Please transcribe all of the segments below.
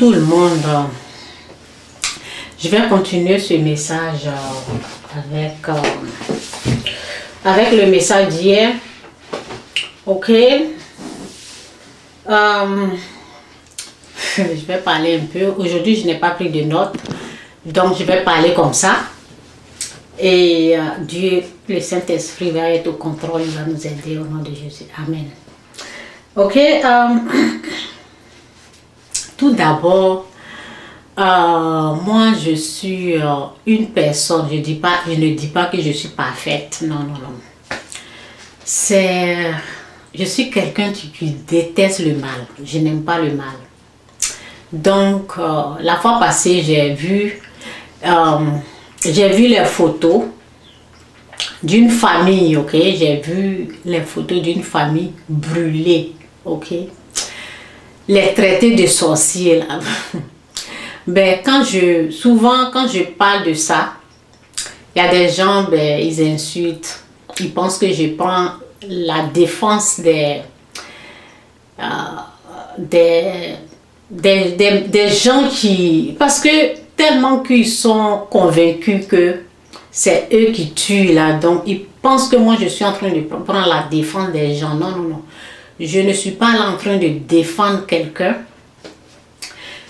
tout le monde. Je vais continuer ce message avec le message d'hier. Ok. Je vais parler un peu. Aujourd'hui, je n'ai pas pris de notes. Donc, je vais parler comme ça. Et Dieu, le Saint-Esprit va être au contrôle. Il va nous aider au nom de Jésus. Amen. Ok. Tout d'abord, moi, je suis une personne. Je ne dis pas que je suis parfaite. Non, non, non. Je suis quelqu'un qui déteste le mal. Je n'aime pas le mal. Donc, la fois passée, j'ai vu les photos d'une famille, ok? J'ai vu les photos d'une famille brûlée, ok? Les traités de sorciers, là. Ben, souvent, quand je parle de ça, il y a des gens, ben, ils insultent. Ils pensent que je prends la défense des gens qui... Parce que tellement qu'ils sont convaincus que c'est eux qui tuent là. Donc, ils pensent que moi, je suis en train de prendre la défense des gens. Non, non, non. Je ne suis pas là en train de défendre quelqu'un.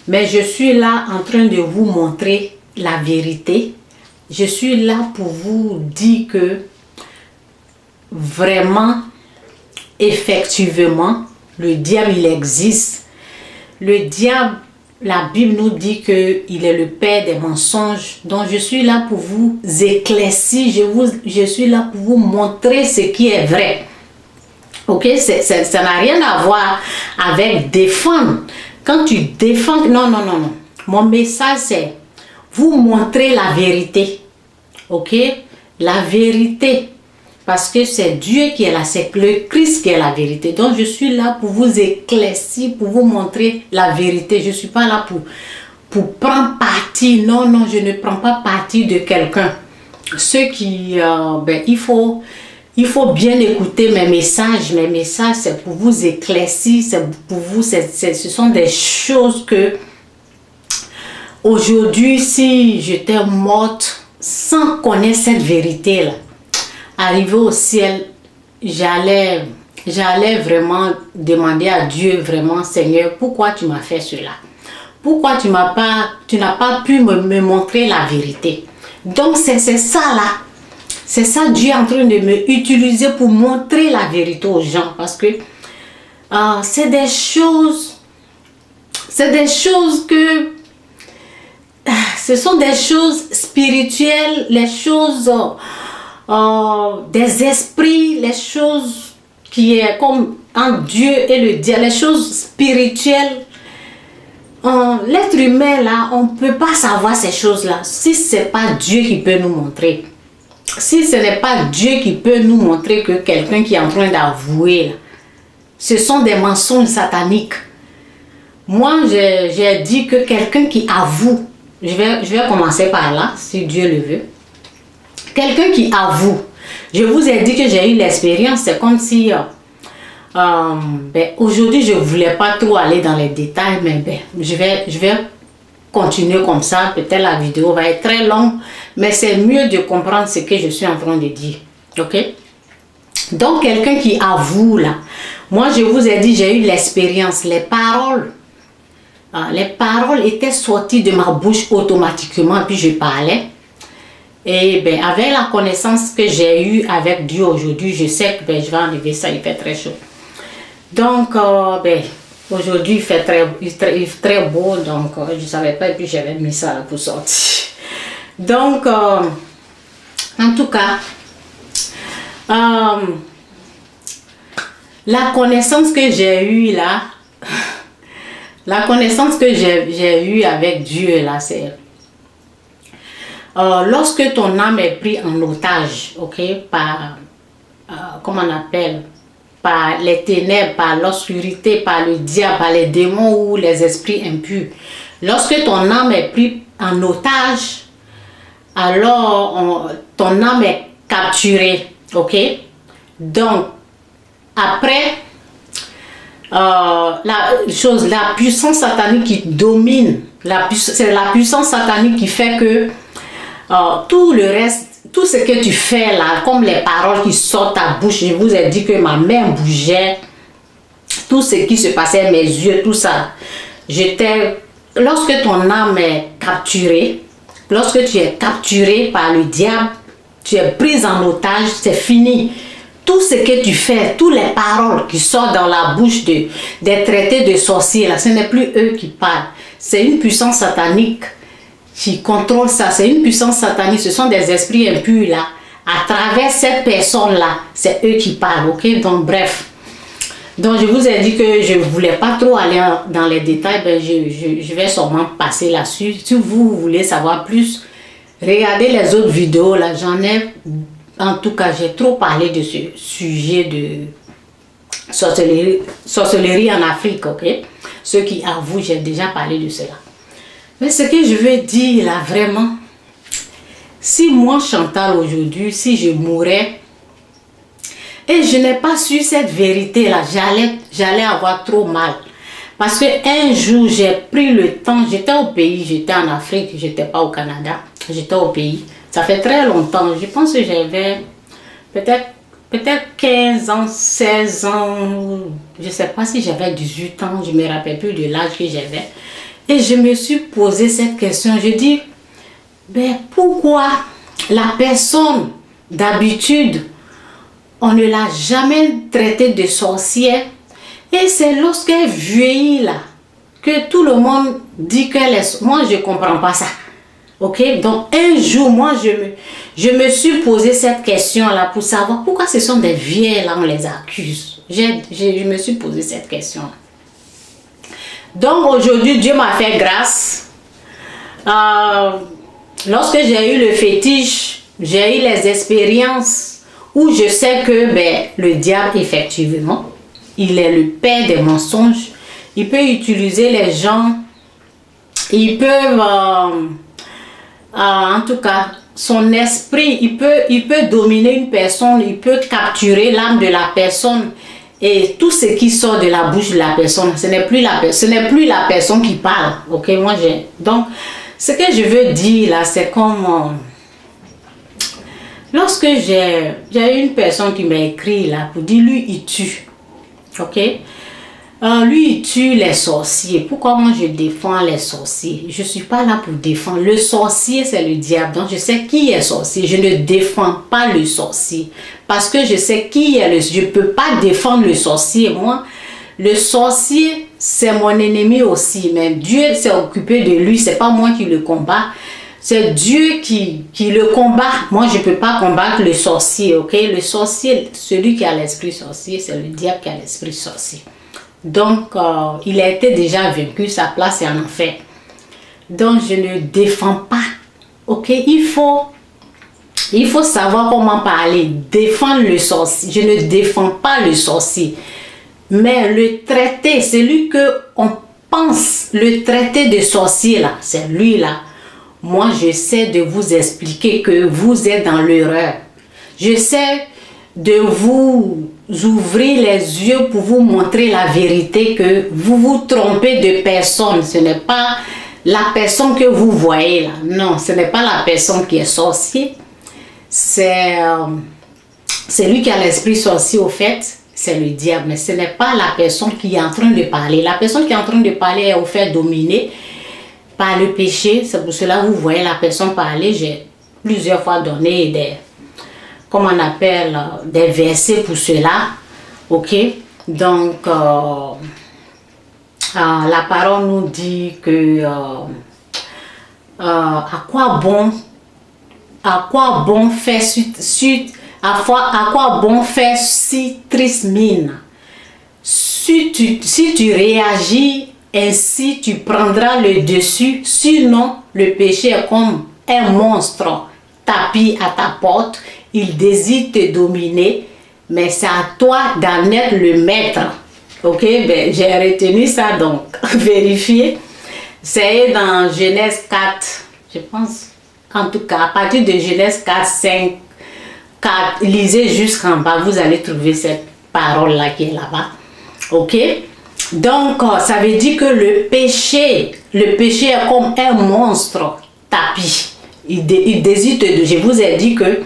Mais je suis là en train de vous montrer la vérité. Je suis là pour vous dire que vraiment, effectivement, le diable, il existe. Le diable, la Bible nous dit qu'il est le père des mensonges. Donc, je suis là pour vous éclaircir. Je suis là pour vous montrer ce qui est vrai. Ok? Ça n'a rien à voir avec défendre. Quand tu défends... Non, non, non, non. Mon message, c'est vous montrer la vérité. Ok? La vérité. Parce que c'est Dieu qui est là, c'est le Christ qui est la vérité. Donc, je suis là pour vous éclaircir, pour vous montrer la vérité. Je ne suis pas là pour prendre parti. Non, non, je ne prends pas parti de quelqu'un. Ceux qui... il faut bien écouter mes messages. Mes messages, c'est pour vous éclaircir. C'est pour vous, ce sont des choses que... Aujourd'hui, si j'étais morte sans connaître cette vérité-là, arrivé au ciel, j'allais vraiment demander à Dieu, vraiment, Seigneur, pourquoi tu m'as fait cela? Pourquoi tu n'as pas pu me montrer la vérité? Donc, c'est ça là. C'est ça Dieu est en train de me utiliser pour montrer la vérité aux gens. Parce que c'est des choses que... Ce sont des choses spirituelles, les choses... des esprits, les choses qui est comme en Dieu et le diable, les choses spirituelles. L'être humain là, on ne peut pas savoir ces choses là si ce n'est pas Dieu qui peut nous montrer. Si ce n'est pas Dieu qui peut nous montrer que quelqu'un qui est en train d'avouer, ce sont des mensonges sataniques. Moi, j'ai dit que quelqu'un qui avoue, je vais commencer par là, si Dieu le veut. Quelqu'un qui avoue, je vous ai dit que j'ai eu l'expérience, c'est comme si, aujourd'hui je ne voulais pas trop aller dans les détails, mais je vais continuer comme ça, peut-être la vidéo va être très longue, mais c'est mieux de comprendre ce que je suis en train de dire, ok? Donc quelqu'un qui avoue là, moi je vous ai dit, j'ai eu l'expérience, les paroles étaient sorties de ma bouche automatiquement, puis je parlais. Et avec la connaissance que j'ai eue avec Dieu aujourd'hui, je sais que je vais enlever ça, il fait très chaud. Donc, aujourd'hui, il fait très beau, donc je ne savais pas, et puis j'avais mis ça là pour sortir. Donc, en tout cas, la connaissance que j'ai eue là, la connaissance que j'ai eue avec Dieu là, c'est... lorsque ton âme est prise en otage, ok, par, comment on appelle, par les ténèbres, par l'obscurité, par le diable, par les démons ou les esprits impurs, lorsque ton âme est prise en otage, alors ton âme est capturée, ok. Donc, après, la puissance satanique qui domine, c'est la puissance satanique qui fait que tout le reste, tout ce que tu fais là, comme les paroles qui sortent ta bouche, je vous ai dit que ma main bougeait, tout ce qui se passait, mes yeux, tout ça. Lorsque ton âme est capturée, lorsque tu es capturé par le diable, tu es prise en otage, c'est fini. Tout ce que tu fais, toutes les paroles qui sortent dans la bouche des traités de sorciers, là, ce n'est plus eux qui parlent. C'est une puissance satanique qui contrôle ça. C'est une puissance satanique. Ce sont des esprits impurs là. À travers cette personne-là, c'est eux qui parlent. Ok? Donc, bref. Donc, je vous ai dit que je ne voulais pas trop aller dans les détails. Ben, je vais sûrement passer là-dessus. Si vous voulez savoir plus, regardez les autres vidéos. Là, j'en ai... En tout cas, j'ai trop parlé de ce sujet de sorcellerie en Afrique, ok? Ceux qui avouent, j'ai déjà parlé de cela. Mais ce que je veux dire là, vraiment, si moi, Chantal, aujourd'hui, si je mourais, et je n'ai pas su cette vérité là, j'allais avoir trop mal. Parce qu'un jour, j'ai pris le temps, j'étais au pays, j'étais en Afrique, j'étais pas au Canada, j'étais au pays. Ça fait très longtemps, je pense que j'avais peut-être 15 ans, 16 ans, je ne sais pas si j'avais 18 ans, je ne me rappelle plus de l'âge que j'avais. Et je me suis posé cette question, je dis, ben pourquoi la personne d'habitude, on ne l'a jamais traitée de sorcière, et c'est lorsqu'elle vieillit là, que tout le monde dit qu'elle est... Moi, je ne comprends pas ça. Ok, donc un jour, moi, je me suis posé cette question-là pour savoir pourquoi ce sont des vieilles là, on les accuse. Je me suis posé cette question. Donc aujourd'hui, Dieu m'a fait grâce. Lorsque j'ai eu le fétiche, j'ai eu les expériences où je sais que ben, le diable, effectivement, il est le père des mensonges. Il peut utiliser les gens. Ils peuvent... en tout cas, son esprit, il peut dominer une personne, il peut capturer l'âme de la personne et tout ce qui sort de la bouche de la personne, ce n'est plus la personne qui parle. Ok, donc, ce que je veux dire là, c'est comme lorsque j'ai une personne qui m'a écrit là pour dire lui il tue, ok. Lui, il tue les sorciers. Pourquoi moi je défends les sorciers? Je ne suis pas là pour défendre. Le sorcier, c'est le diable. Donc, je sais qui est sorcier. Je ne défends pas le sorcier. Parce que je sais qui est le sorcier. Je ne peux pas défendre le sorcier. Moi, le sorcier, c'est mon ennemi aussi. Mais Dieu s'est occupé de lui. Ce n'est pas moi qui le combat. C'est Dieu qui le combat. Moi, je ne peux pas combattre le sorcier. Ok? Le sorcier, celui qui a l'esprit sorcier, c'est le diable qui a l'esprit sorcier. Donc, il a été déjà vaincu, sa place est en enfer. Donc, je ne défends pas. Ok, il faut savoir comment parler. Défendre le sorcier. Je ne défends pas le sorcier. Mais le traité, celui qu'on pense, le traité de sorcier là, c'est lui là. Moi, j'essaie de vous expliquer que vous êtes dans l'erreur. J'essaie de vous ouvrir les yeux pour vous montrer la vérité, que vous vous trompez de personne. Ce n'est pas la personne que vous voyez là. Non, ce n'est pas la personne qui est sorcier. C'est lui qui a l'esprit sorcier au fait. C'est le diable. Mais ce n'est pas la personne qui est en train de parler. La personne qui est en train de parler est au fait dominée par le péché. C'est pour cela que vous voyez la personne parler. J'ai plusieurs fois donné des... comme on appelle, des versets pour cela, ok? Donc, la parole nous dit que à quoi bon faire si triste mine? Si tu réagis ainsi, tu prendras le dessus, sinon le péché est comme un monstre tapis à ta porte. Il désire te dominer, mais c'est à toi d'en être le maître. Ok, ben, j'ai retenu ça, donc vérifiez. C'est dans Genèse 4, je pense. En tout cas, à partir de Genèse 4, 5, 4, lisez jusqu'en bas, vous allez trouver cette parole-là qui est là-bas. Ok, Donc, ça veut dire que le péché est comme un monstre tapis. Il désire je vous ai dit que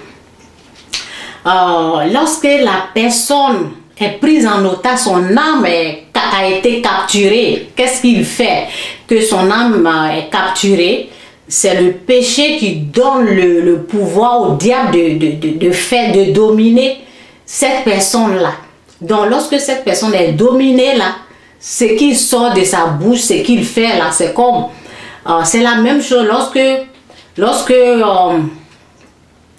lorsque la personne est prise en otage, son âme a été capturée. Qu'est-ce qu'il fait que son âme est capturée? C'est le péché qui donne le pouvoir au diable de dominer cette personne-là. Donc, lorsque cette personne est dominée là, ce qui sort de sa bouche, ce qu'il fait là, c'est comme... c'est la même chose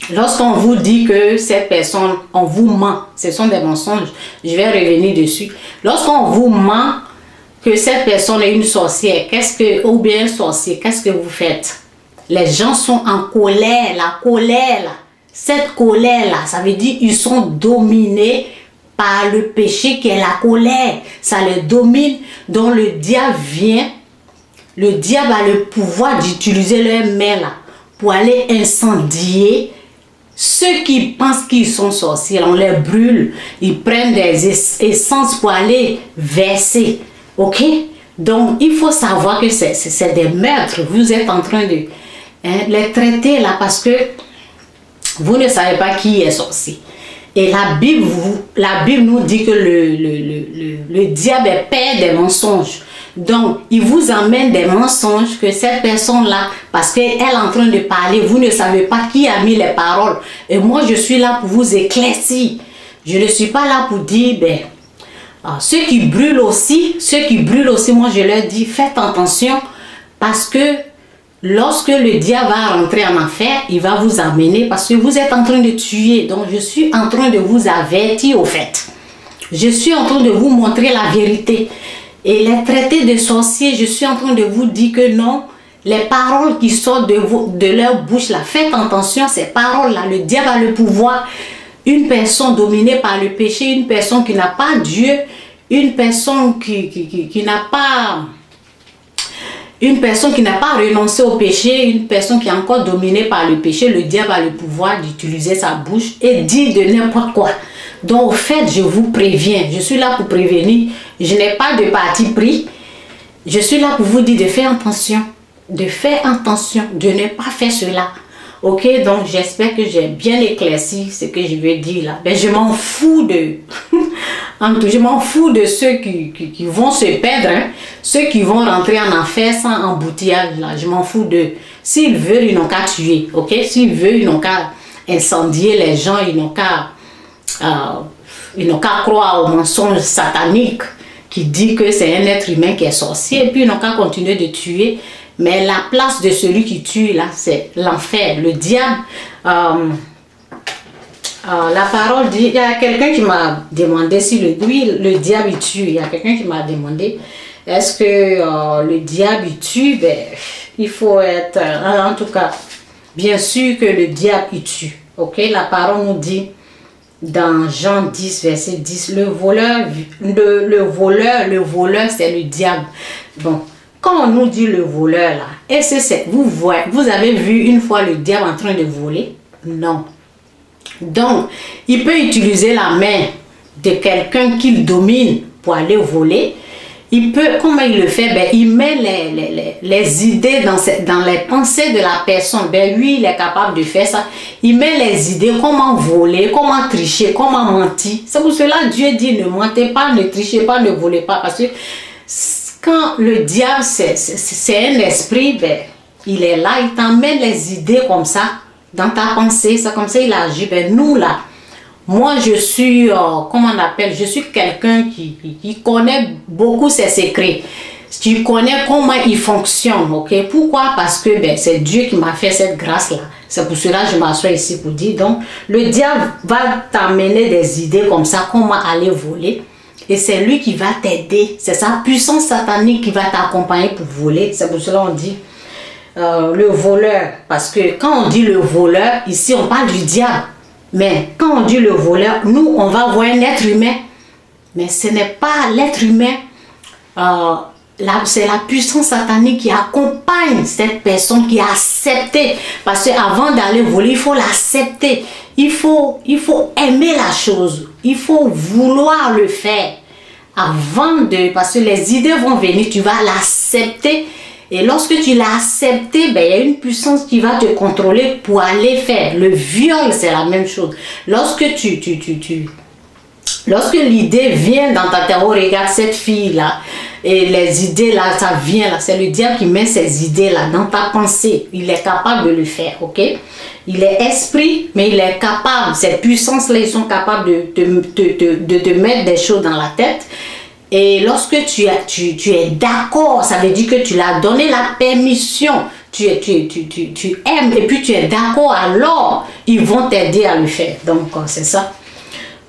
lorsqu'on vous dit que cette personne, on vous ment, ce sont des mensonges, je vais revenir dessus. Lorsqu'on vous ment que cette personne est une sorcière, ou bien un sorcier, qu'est-ce que vous faites? Les gens sont en colère, la colère là, cette colère là, ça veut dire ils sont dominés par le péché qui est la colère, ça les domine, donc le diable vient, le diable a le pouvoir d'utiliser leurs mains là, pour aller incendier ceux qui pensent qu'ils sont sorciers, on les brûle, ils prennent des essences pour aller verser, ok? Donc il faut savoir que c'est des meurtres, vous êtes en train de les traiter là parce que vous ne savez pas qui est sorcier. Et la Bible nous dit que le diable est père des mensonges. Donc, il vous emmène des mensonges que cette personne-là, parce qu'elle est en train de parler, vous ne savez pas qui a mis les paroles. Et moi, je suis là pour vous éclaircir. Je ne suis pas là pour dire, ceux qui brûlent aussi, moi je leur dis, faites attention, parce que lorsque le diable va rentrer en affaire, il va vous amener parce que vous êtes en train de tuer. Donc, je suis en train de vous avertir au fait. Je suis en train de vous montrer la vérité. Et les traités de sorciers, je suis en train de vous dire que non, les paroles qui sortent de leur bouche, là, faites attention, ces paroles-là, le diable a le pouvoir. Une personne dominée par le péché, une personne qui n'a pas Dieu, une personne qui n'a pas... Une personne qui n'a pas renoncé au péché, une personne qui est encore dominée par le péché, le diable a le pouvoir d'utiliser sa bouche et dire de n'importe quoi. Donc, au fait, je vous préviens, je suis là pour prévenir, je n'ai pas de parti pris, je suis là pour vous dire de faire attention, de ne pas faire cela. Ok, donc j'espère que j'ai bien éclairci ce que je vais dire là. Mais je m'en fous de... je m'en fous de ceux qui vont se perdre, hein. Ceux qui vont rentrer en enfer sans embouteillage là. Je m'en fous de... S'ils veulent, ils n'ont qu'à tuer, ok? S'ils veulent, ils n'ont qu'à incendier les gens, ils n'ont qu'à croire au mensonge satanique qui dit que c'est un être humain qui est sorcier, et puis ils n'ont qu'à continuer de tuer. Mais la place de celui qui tue, là, c'est l'enfer, le diable. La parole dit, il y a quelqu'un qui m'a demandé si le diable il tue. Il y a quelqu'un qui m'a demandé, est-ce que le diable il tue? Il faut être, en tout cas, bien sûr que le diable il tue. Ok, la parole nous dit, dans Jean 10, verset 10, le voleur c'est le diable. Bon. Quand on nous dit le voleur là, est-ce que vous avez vu une fois le diable en train de voler? Non. Donc, il peut utiliser la main de quelqu'un qu'il domine pour aller voler. Comment il le fait? Il met les idées dans les pensées de la personne. Lui, il est capable de faire ça. Il met les idées, comment voler, comment tricher, comment mentir. C'est pour cela que Dieu dit, ne mentez pas, ne trichez pas, ne volez pas. Parce que quand le diable, c'est un esprit, il est là, il t'emmène les idées comme ça, dans ta pensée, c'est comme ça il agit. Nous là, moi je suis, comment on appelle, je suis quelqu'un qui connaît beaucoup ses secrets. Tu connais comment il fonctionne, ok? Pourquoi? Parce que c'est Dieu qui m'a fait cette grâce-là. C'est pour cela que je m'assois ici pour dire. Donc, le diable va t'amener des idées comme ça, comment aller voler. Et c'est lui qui va t'aider. C'est sa puissance satanique qui va t'accompagner pour voler. C'est pour cela qu'on dit le voleur. Parce que quand on dit le voleur, ici on parle du diable. Mais quand on dit le voleur, nous on va voir un être humain. Mais ce n'est pas l'être humain. C'est la puissance satanique qui accompagne cette personne qui a accepté. Parce qu'avant d'aller voler, il faut l'accepter. Il faut aimer la chose. Il faut vouloir le faire. parce que les idées vont venir, tu vas l'accepter. Et lorsque tu l'as accepté, ben, il y a une puissance qui va te contrôler pour aller faire. Le viol, c'est la même chose. Lorsque lorsque l'idée vient dans ta tête, oh, regarde cette fille-là, et les idées là, ça vient là, c'est le diable qui met ces idées-là dans ta pensée. Il est capable de le faire, ok? Il est esprit, mais il est capable, ces puissances-là, ils sont capables de te mettre des choses dans la tête. Et lorsque tu es d'accord, ça veut dire que tu l'as donné la permission, tu aimes et puis tu es d'accord, alors ils vont t'aider à le faire. Donc c'est ça.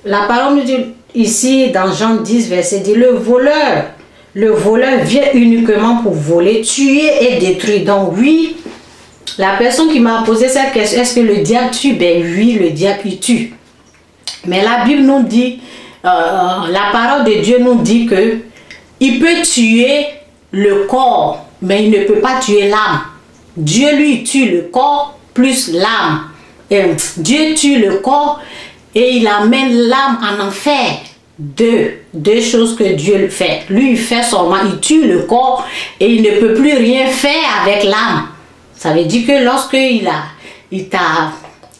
La parole nous dit ici dans Jean 10, verset 10, le voleur vient uniquement pour voler, tuer et détruire. Donc oui, la personne qui m'a posé cette question, est-ce que le diable tue? Ben oui, le diable il tue. Mais la Bible nous dit, la parole de Dieu nous dit que il peut tuer le corps, mais il ne peut pas tuer l'âme. Dieu lui tue le corps plus l'âme. Dieu tue le corps et il amène l'âme en enfer. Deux choses que Dieu fait. Lui, il fait seulement, il tue le corps et il ne peut plus rien faire avec l'âme. Ça veut dire que lorsqu'il t'a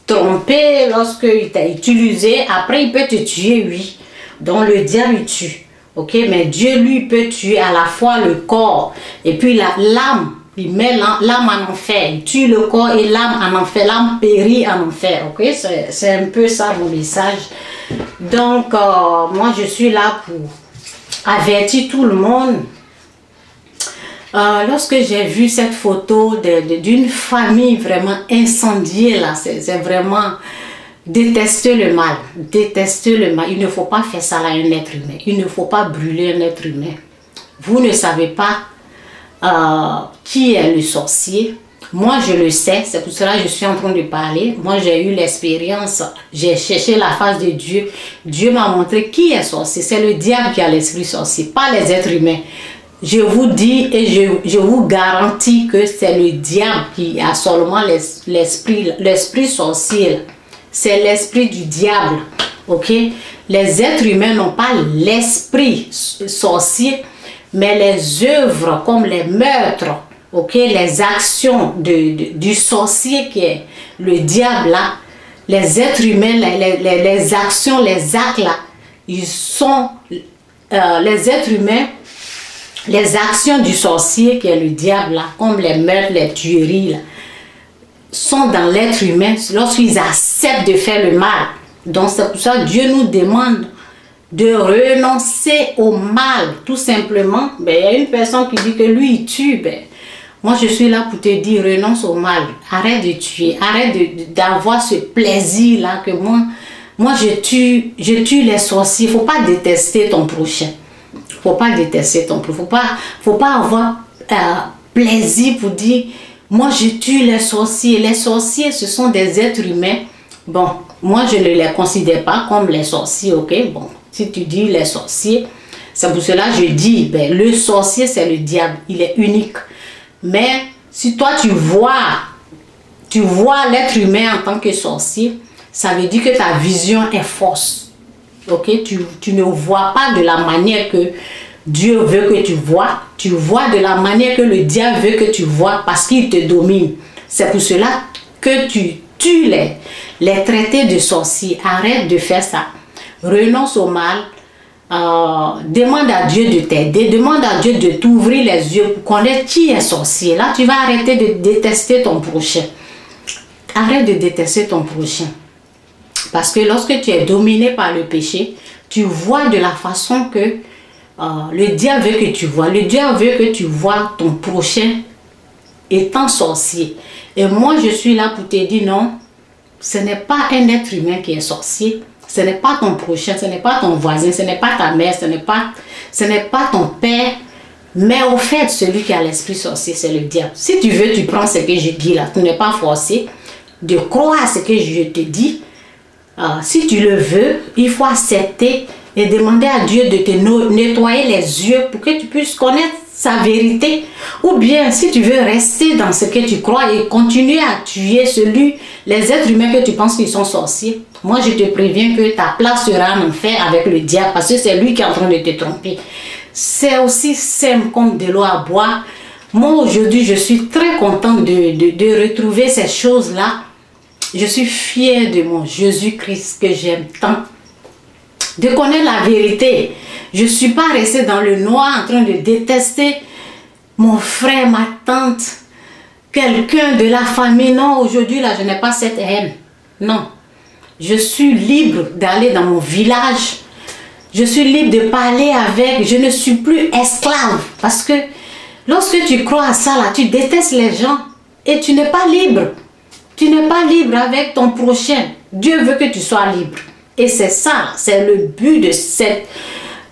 trompé, lorsqu'il t'a utilisé, après il peut te tuer, oui. Donc le diable il tue. Ok, mais Dieu lui peut tuer à la fois le corps et puis l'âme. Il met l'âme en enfer. Il tue le corps et l'âme en enfer. L'âme périt en enfer. Ok, c'est un peu ça mon message. Donc, moi je suis là pour avertir tout le monde. Lorsque j'ai vu cette photo d'une famille vraiment incendiée, là, c'est vraiment détester le mal. Détester le mal. Il ne faut pas faire ça à un être humain. Il ne faut pas brûler un être humain. Vous ne savez pas qui est le sorcier. Moi je le sais, c'est pour cela que je suis en train de parler. Moi j'ai eu l'expérience, j'ai cherché la face de Dieu. Dieu m'a montré qui est sorcier. C'est le diable qui a l'esprit sorcier, pas les êtres humains. Je vous dis et je vous garantis que c'est le diable qui a seulement l'esprit sorcier. C'est l'esprit du diable, ok? Les êtres humains n'ont pas l'esprit sorcier, mais les œuvres comme les meurtres, ok, les actions du sorcier qui est le diable là, les êtres humains, les actions, les actes là, ils sont, les êtres humains, les actions du sorcier qui est le diable là, comme les meurtres, les tueries là, sont dans l'être humain lorsqu'ils acceptent de faire le mal. Donc c'est pour ça que Dieu nous demande de renoncer au mal, tout simplement. Ben, il y a une personne qui dit que lui il tue. Ben, moi je suis là pour te dire renonce au mal, arrête de tuer, arrête d'avoir ce plaisir là que moi je tue les sorciers. Faut pas détester ton prochain, faut pas détester ton prochain, faut pas avoir plaisir pour dire moi je tue les sorciers. Les sorciers ce sont des êtres humains. Bon, moi je ne les considère pas comme les sorciers, ok? Bon, si tu dis les sorciers, c'est pour cela que je dis, ben, le sorcier c'est le diable, il est unique. Mais si toi tu vois l'être humain en tant que sorcier, ça veut dire que ta vision est fausse. Ok? Tu ne vois pas de la manière que Dieu veut que tu vois de la manière que le diable veut que tu vois parce qu'il te domine. C'est pour cela que tu tues les traités de sorciers. Arrête de faire ça. Renonce au mal. Demande à Dieu de t'aider. Demande à Dieu de t'ouvrir les yeux pour connaître qui est sorcier. Là, tu vas arrêter de détester ton prochain. Arrête de détester ton prochain. Parce que lorsque tu es dominé par le péché, tu vois de la façon que le diable veut que tu vois. Le diable veut que tu vois ton prochain étant sorcier. Et moi, je suis là pour te dire non, ce n'est pas un être humain qui est sorcier. Ce n'est pas ton prochain, ce n'est pas ton voisin, ce n'est pas ta mère, ce n'est pas ton père. Mais au fait, celui qui a l'esprit sorcier, c'est le diable. Si tu veux, tu prends ce que je dis là. Tu n'es pas forcé de croire ce que je te dis. Si tu le veux, il faut accepter et demander à Dieu de te nettoyer les yeux pour que tu puisses connaître sa vérité, ou bien si tu veux rester dans ce que tu crois et continuer à tuer les êtres humains que tu penses qu'ils sont sorciers, moi je te préviens que ta place sera en enfer avec le diable, parce que c'est lui qui est en train de te tromper. C'est aussi simple comme de l'eau à boire. Moi aujourd'hui je suis très contente de retrouver ces choses-là. Je suis fière de mon Jésus-Christ que j'aime tant, de connaître la vérité. Je ne suis pas restée dans le noir en train de détester mon frère, ma tante, quelqu'un de la famille. Non, aujourd'hui là je n'ai pas cette haine. Non, je suis libre d'aller dans mon village. Je suis libre de parler avec. Je ne suis plus esclave. Parce que lorsque tu crois à ça là, tu détestes les gens et tu n'es pas libre. Tu n'es pas libre avec ton prochain. Dieu veut que tu sois libre. Et c'est ça, c'est le but de cette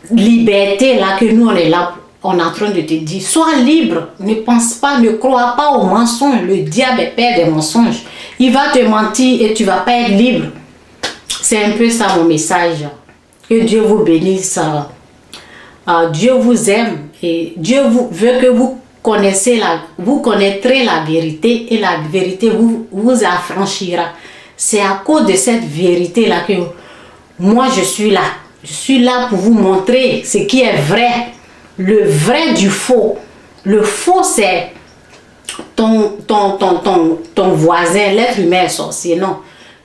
liberté-là que nous, on est là, on est en train de te dire. Sois libre. Ne pense pas, ne crois pas aux mensonges. Le diable est père des mensonges. Il va te mentir et tu ne vas pas être libre. C'est un peu ça mon message. Que Dieu vous bénisse. Dieu vous aime et Dieu veut que vous connaîtrez la vérité et la vérité vous affranchira. C'est à cause de cette vérité-là que moi je suis là. Je suis là pour vous montrer ce qui est vrai. Le vrai du faux. Le faux c'est ton voisin, l'être humain est sorcier. Non.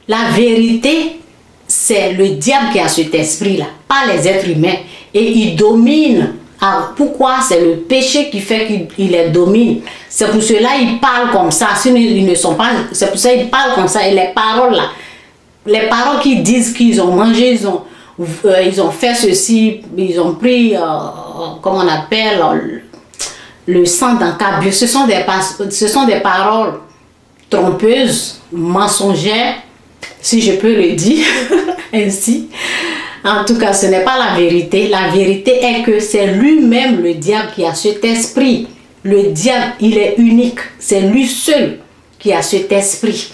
La vérité, c'est le diable qui a cet esprit-là, pas les êtres humains. Et il domine. Ah, pourquoi? C'est le péché qui fait qu'il les domine. C'est pour cela qu'ils parlent comme ça. Sinon, ils ne sont pas. C'est pour ça qu'ils parlent comme ça. Et les paroles là, les paroles qu'ils disent qu'ils ont mangé, ils ont fait ceci, ils ont pris, comment on appelle, le sang d'un cabiot. Ce sont des paroles trompeuses, mensongères, si je peux le dire ainsi. En tout cas, ce n'est pas la vérité. La vérité est que c'est lui-même, le diable, qui a cet esprit. Le diable, il est unique. C'est lui seul qui a cet esprit.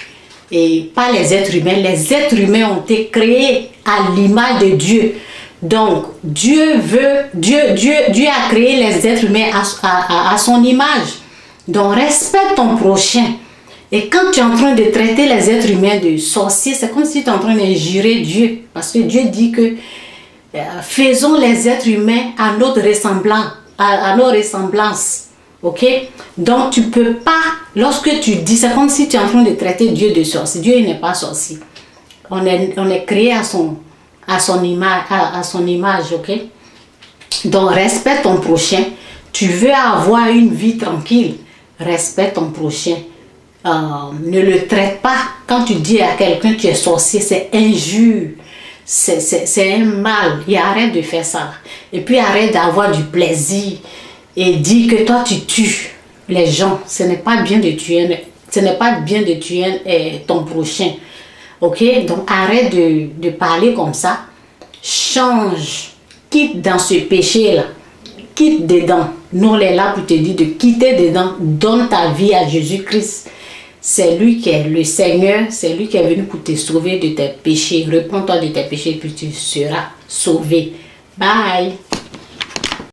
Et pas les êtres humains. Les êtres humains ont été créés à l'image de Dieu. Donc, Dieu a créé les êtres humains à son image. Donc, respecte ton prochain. Et quand tu es en train de traiter les êtres humains de sorciers, c'est comme si tu es en train d'injurer Dieu. Parce que Dieu dit que faisons les êtres humains à notre ressemblance, à nos ressemblances. Ok? Donc tu peux pas, lorsque tu dis, c'est comme si tu es en train de traiter Dieu de sorcier. Dieu n'est pas sorcier. On est créé à son image, ok? Donc respecte ton prochain. Tu veux avoir une vie tranquille, respecte ton prochain. Ne le traite pas. Quand tu dis à quelqu'un que tu es sorcier, c'est injure, c'est un mal. Et arrête de faire ça. Et puis arrête d'avoir du plaisir et dis que toi tu tues les gens. Ce n'est pas bien de tuer, ton prochain. Ok? Donc arrête de parler comme ça. Change, quitte dans ce péché là, quitte dedans. Nous on est là pour te dire de quitter dedans. Donne ta vie à Jésus-Christ. C'est lui qui est le Seigneur, c'est lui qui est venu pour te sauver de tes péchés. Réponds-toi de tes péchés, puis tu seras sauvé. Bye!